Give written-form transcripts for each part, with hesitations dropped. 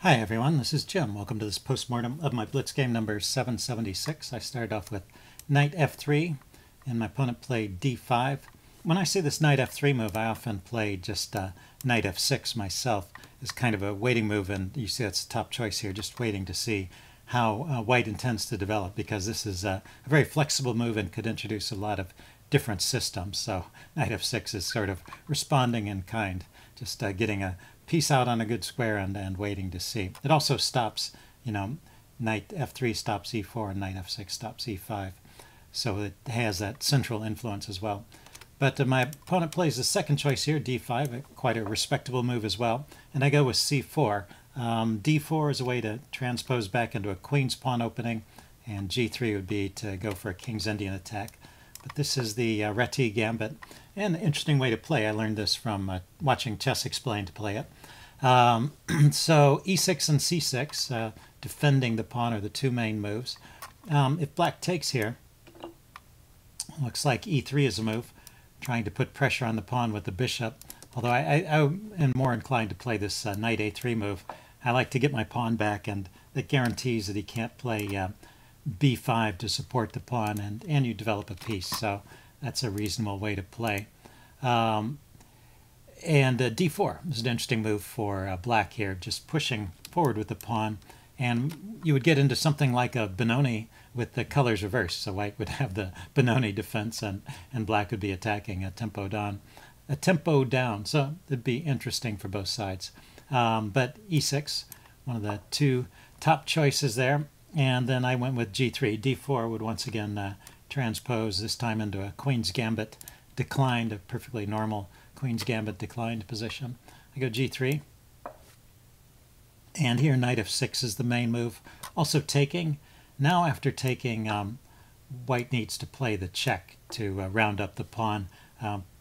Hi everyone, this is Jim. Welcome to this postmortem of my Blitz game number 776. I started off with knight f3 and my opponent played d5. When I see this knight f3 move, I often play just knight f6 myself as kind of a waiting move, and you see that's the top choice here, just waiting to see how white intends to develop, because this is a very flexible move and could introduce a lot of different systems. So knight f6 is sort of responding in kind, just getting a piece out on a good square and waiting to see. It also stops, knight f3 stops e4 and knight f6 stops e5. So it has that central influence as well. But my opponent plays the second choice here, d5, quite a respectable move as well. And I go with c4. d4 is a way to transpose back into a queen's pawn opening, and g3 would be to go for a king's Indian attack. But this is the Reti gambit, and an interesting way to play. I learned this from watching Chess Explained to play it. So e6 and c6, defending the pawn, are the two main moves. If black takes here, looks like e3 is a move, trying to put pressure on the pawn with the bishop. Although I am more inclined to play this knight a3 move. I like to get my pawn back, and it guarantees that he can't play b5 to support the pawn, and you develop a piece. So that's a reasonable way to play. And d4 is an interesting move for black here, just pushing forward with the pawn. And you would get into something like a Benoni with the colors reversed. So white would have the Benoni defense, and black would be attacking a tempo down. So it'd be interesting for both sides. But e6, one of the two top choices there. And then I went with g3. d4 would once again transpose, this time into a queen's gambit declined, a perfectly normal queen's gambit declined position. I go g3. And here knight f6 is the main move. Also taking. Now after taking, white needs to play the check to round up the pawn.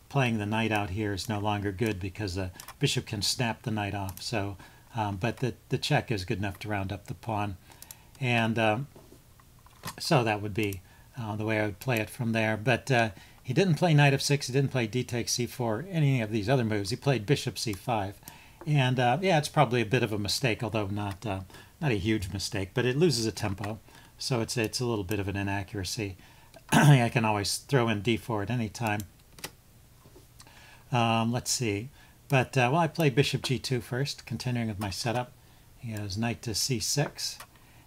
Playing the knight out here is no longer good because the bishop can snap the knight off. So, but the check is good enough to round up the pawn. And so that would be the way I would play it from there. But he didn't play knight f6, he didn't play d takes c4, any of these other moves. He played bishop c5. And yeah, it's probably a bit of a mistake, although not a huge mistake, but it loses a tempo. So it's a little bit of an inaccuracy. I can always throw in d4 at any time. Let's see. But well, I play bishop g2 first, continuing with my setup. He goes knight to c6.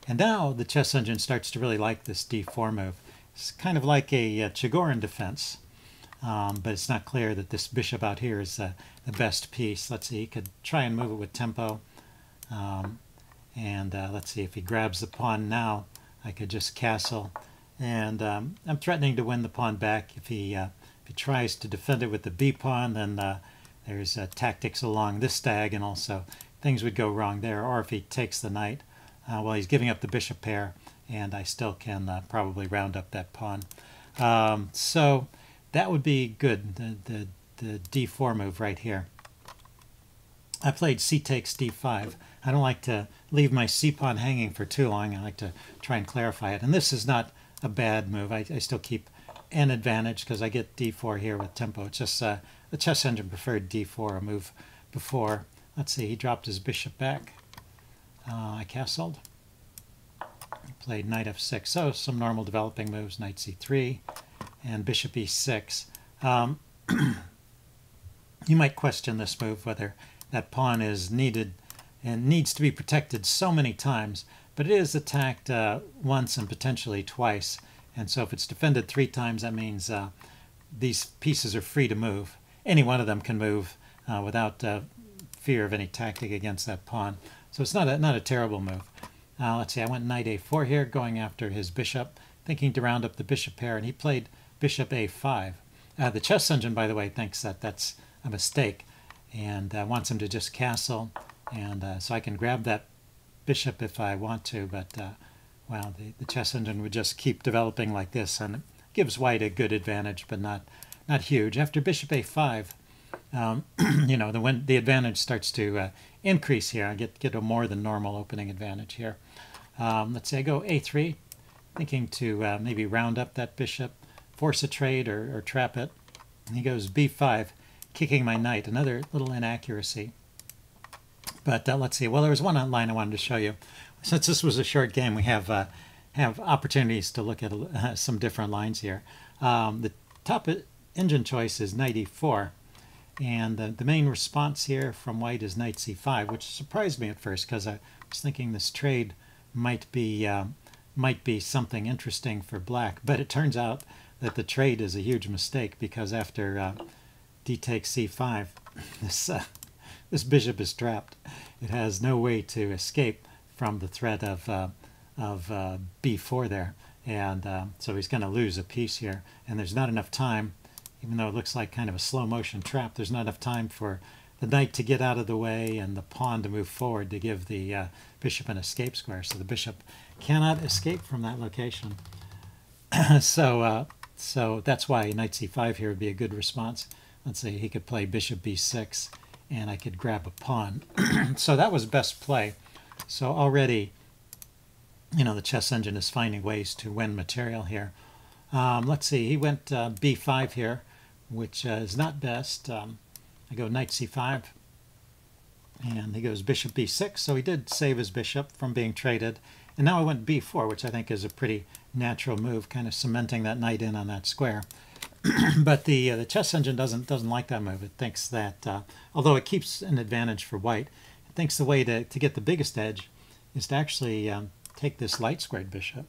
And now the chess engine starts to really like this d4 move. It's kind of like a Chigorin defense, but it's not clear that this bishop out here is the best piece. Let's see, he could try and move it with tempo. Let's see, if he grabs the pawn now, I could just castle. And I'm threatening to win the pawn back. If he tries to defend it with the b pawn, then there's tactics along this diagonal, so things would go wrong there. Or if he takes the knight, well, he's giving up the bishop pair, and I still can probably round up that pawn. So that would be good, the d4 move right here. I played c takes d5. I don't like to leave my c pawn hanging for too long. I like to try and clarify it. And this is not a bad move. I still keep an advantage because I get d4 here with tempo. It's just the chess engine preferred d4 a move before. Let's see, he dropped his bishop back. I castled. Played knight f6. So some normal developing moves, knight c3 and bishop e6. You might question this move, whether that pawn is needed and needs to be protected so many times, but it is attacked once and potentially twice. And so if it's defended 3 times, that means these pieces are free to move. Any one of them can move without fear of any tactic against that pawn. So it's not a terrible move. Let's see, I went knight a4 here, going after his bishop, thinking to round up the bishop pair, and he played bishop a5. The chess engine, by the way, thinks that that's a mistake and wants him to just castle, and so I can grab that bishop if I want to, but well, the chess engine would just keep developing like this, and it gives white a good advantage, but not huge. After bishop a5, the advantage starts to increase here. I get a more than normal opening advantage here. Let's say I go a3, thinking to maybe round up that bishop, force a trade or trap it. And he goes b5, kicking my knight, another little inaccuracy. But let's see. Well, there was one line I wanted to show you. Since this was a short game, we have opportunities to look at some different lines here. The top engine choice is knight e4, and the main response here from white is knight c5, which surprised me at first because I was thinking this trade might be something interesting for black. But it turns out that the trade is a huge mistake, because after d takes c5, this bishop is trapped. It has no way to escape from the threat of b4 there, and so he's going to lose a piece here. And there's not enough time, even though it looks like kind of a slow motion trap, there's not enough time for the knight to get out of the way and the pawn to move forward to give the bishop an escape square. So the bishop cannot escape from that location. So that's why knight c5 here would be a good response. Let's see, he could play bishop b6, and I could grab a pawn. So that was best play. So already, you know, the chess engine is finding ways to win material here. Let's see, he went b5 here, which is not best. I go knight c5, and he goes bishop b6, so he did save his bishop from being traded. And now I went b4, which I think is a pretty natural move, kind of cementing that knight in on that square. But the chess engine doesn't like that move. It thinks that, although it keeps an advantage for white, it thinks the way to get the biggest edge is to actually take this light squared bishop,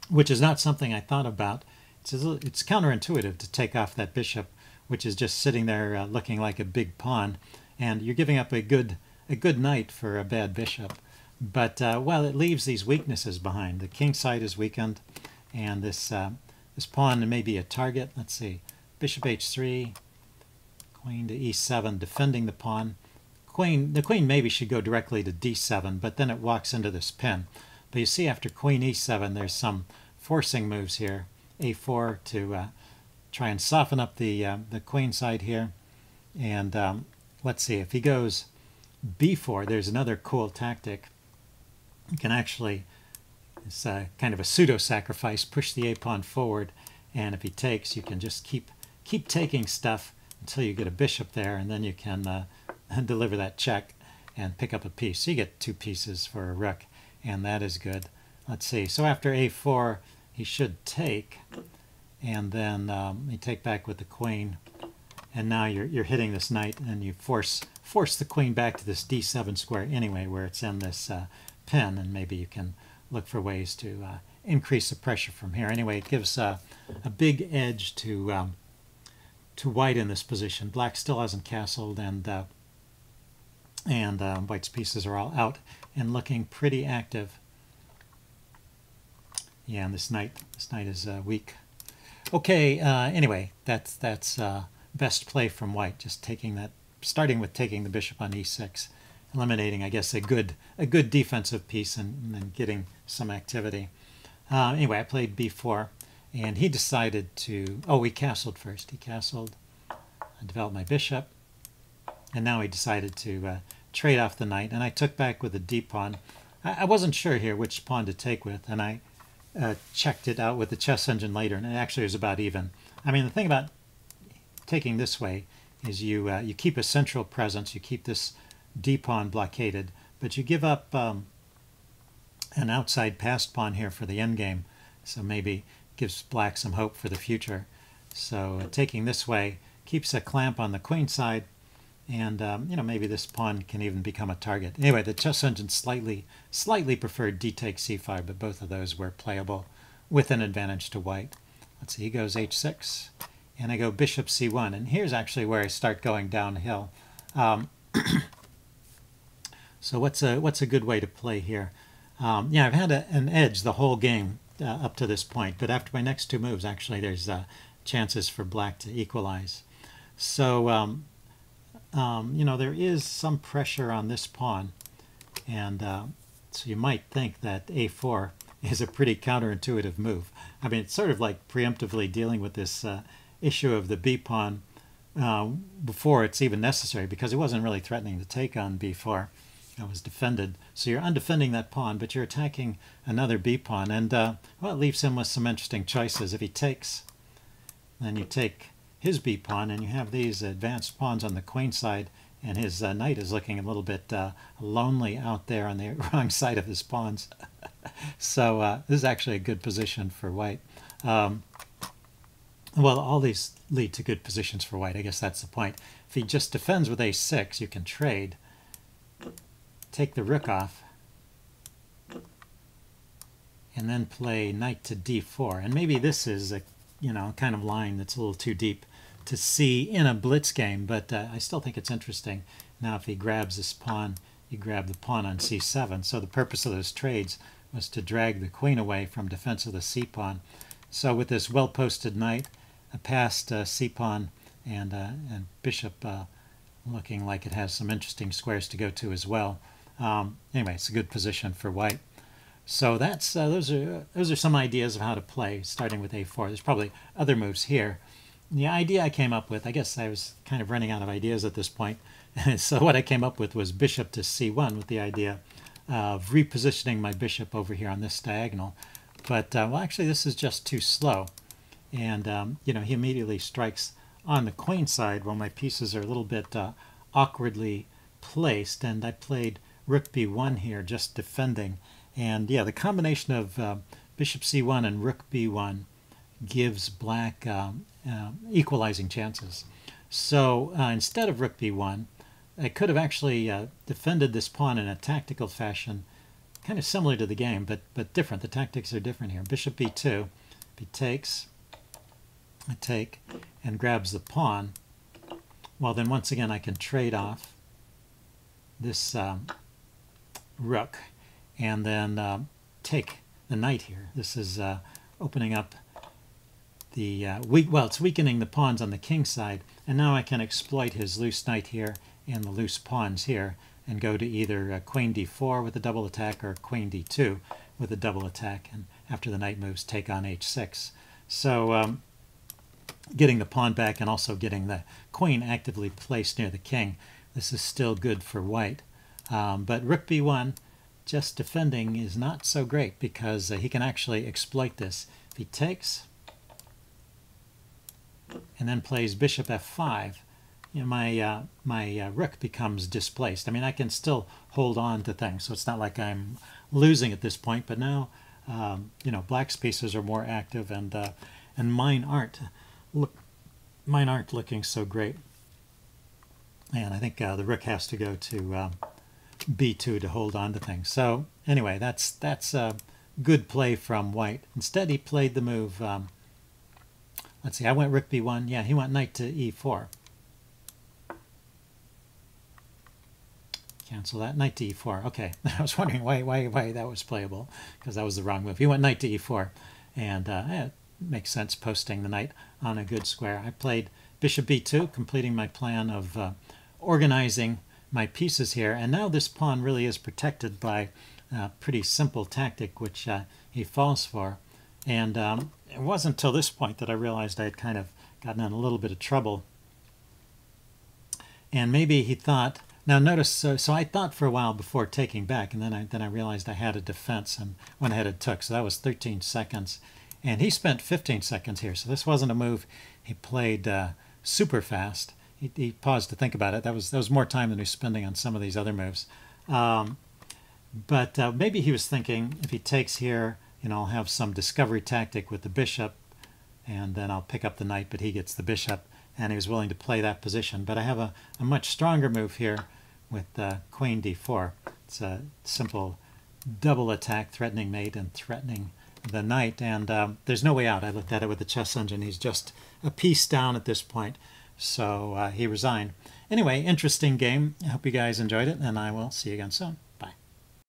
which is not something I thought about. It's counterintuitive to take off that bishop, which is just sitting there looking like a big pawn, and you're giving up a good knight for a bad bishop. But well, it leaves these weaknesses behind. The king side is weakened, and this pawn may be a target. Let's see, bishop h3, queen to e7, defending the pawn. The queen maybe should go directly to d7, but then it walks into this pin. But you see, after queen e7, there's some forcing moves here. a4 to try and soften up the queen side here. And let's see, if he goes b4, there's another cool tactic. You can actually, it's kind of a pseudo-sacrifice, push the a-pawn forward, and if he takes, you can just keep taking stuff until you get a bishop there, and then you can deliver that check and pick up a piece. So you get 2 pieces for a rook, and that is good. Let's see, so after a4, he should take, and then you take back with the queen, and now you're hitting this knight, and you force the queen back to this d7 square anyway, where it's in this pin, and maybe you can look for ways to increase the pressure from here. Anyway, it gives a big edge to white in this position. Black still hasn't castled, and white's pieces are all out and looking pretty active. Yeah, and this knight is weak. Okay, anyway, that's best play from white. Just starting with taking the bishop on e6, eliminating, I guess, a good defensive piece, and then getting some activity. Anyway, I played b4, and he decided to. Oh, he castled first. He castled. I developed my bishop, and now he decided to trade off the knight, and I took back with a d pawn. I wasn't sure here which pawn to take with, and I checked it out with the chess engine later, and it actually was about even. I mean, the thing about taking this way is you keep a central presence, you keep this d-pawn blockaded, but you give up an outside passed pawn here for the endgame, so maybe gives black some hope for the future. So taking this way keeps a clamp on the queen side, and you know, maybe this pawn can even become a target. Anyway, the chess engine slightly preferred d takes c5, but both of those were playable with an advantage to white. Let's see, he goes h6, and I go bishop c1, and here's actually where I start going downhill. So what's a good way to play here? Yeah, I've had an edge the whole game up to this point, but after my next 2 moves, actually, there's chances for black to equalize. So you know, there is some pressure on this pawn, and so you might think that a4 is a pretty counterintuitive move. I mean, it's sort of like preemptively dealing with this issue of the b pawn before it's even necessary, because it wasn't really threatening to take on b4. It was defended. So you're undefending that pawn, but you're attacking another b pawn, and well, it leaves him with some interesting choices. If he takes, then you take his b pawn, and you have these advanced pawns on the queen side, and his knight is looking a little bit lonely out there on the wrong side of his pawns. So this is actually a good position for white. Well, all these lead to good positions for white. I guess that's the point. If he just defends with a6, you can trade, take the rook off, and then play knight to d4. And maybe this is a kind of line that's a little too deep to see in a blitz game, but I still think it's interesting. Now if he grabs this pawn, you grab the pawn on c7. So the purpose of those trades was to drag the queen away from defense of the c-pawn. So with this well-posted knight, a passed c-pawn, and bishop looking like it has some interesting squares to go to as well. Anyway, it's a good position for white. So that's those are some ideas of how to play, starting with a4. There's probably other moves here. The idea I came up with, I guess I was kind of running out of ideas at this point. So what I came up with was bishop to c1, with the idea of repositioning my bishop over here on this diagonal. But well, actually this is just too slow. And he immediately strikes on the queen side while my pieces are a little bit awkwardly placed. And I played rook b1 here, just defending. And yeah, the combination of bishop c1 and rook b1 gives black equalizing chances. So instead of rook b1, I could have actually defended this pawn in a tactical fashion, kind of similar to the game, but different. The tactics are different here. Bishop b2, if he takes, I take, and grabs the pawn, well then once again I can trade off this rook, and then take the knight here. This is opening up the it's weakening the pawns on the king side, and now I can exploit his loose knight here and the loose pawns here and go to either queen d4 with a double attack or queen d2 with a double attack, and after the knight moves, take on h6. So getting the pawn back and also getting the queen actively placed near the king, this is still good for white. But rook b1, just defending, is not so great because he can actually exploit this. If he takes and then plays bishop f5, my rook becomes displaced. I mean, I can still hold on to things, so it's not like I'm losing at this point. But now, black's pieces are more active, and mine aren't. Mine aren't looking so great. And I think the rook has to go to b2 to hold on to things. So anyway, that's a good play from white. Instead, he played the move. Let's see, I went rook b1. Yeah, he went knight to e4. Cancel that. Knight to e4. Okay, I was wondering why that was playable, because that was the wrong move. He went knight to e4, and it makes sense posting the knight on a good square. I played bishop b2, completing my plan of organizing my pieces here, and now this pawn really is protected by a pretty simple tactic, which he falls for. And it wasn't until this point that I realized I had kind of gotten in a little bit of trouble. And maybe he thought, now notice, so I thought for a while before taking back, and then I realized I had a defense and went ahead and took. So that was 13 seconds. And he spent 15 seconds here. So this wasn't a move he played super fast. He paused to think about it. That was more time than he was spending on some of these other moves. But maybe he was thinking, if he takes here, I'll have some discovery tactic with the bishop, and then I'll pick up the knight, but he gets the bishop, and he was willing to play that position. But I have a much stronger move here with queen d4. It's a simple double attack, threatening mate and threatening the knight, and there's no way out. I looked at it with the chess engine. He's just a piece down at this point, so he resigned. Anyway, interesting game. I hope you guys enjoyed it, and I will see you again soon.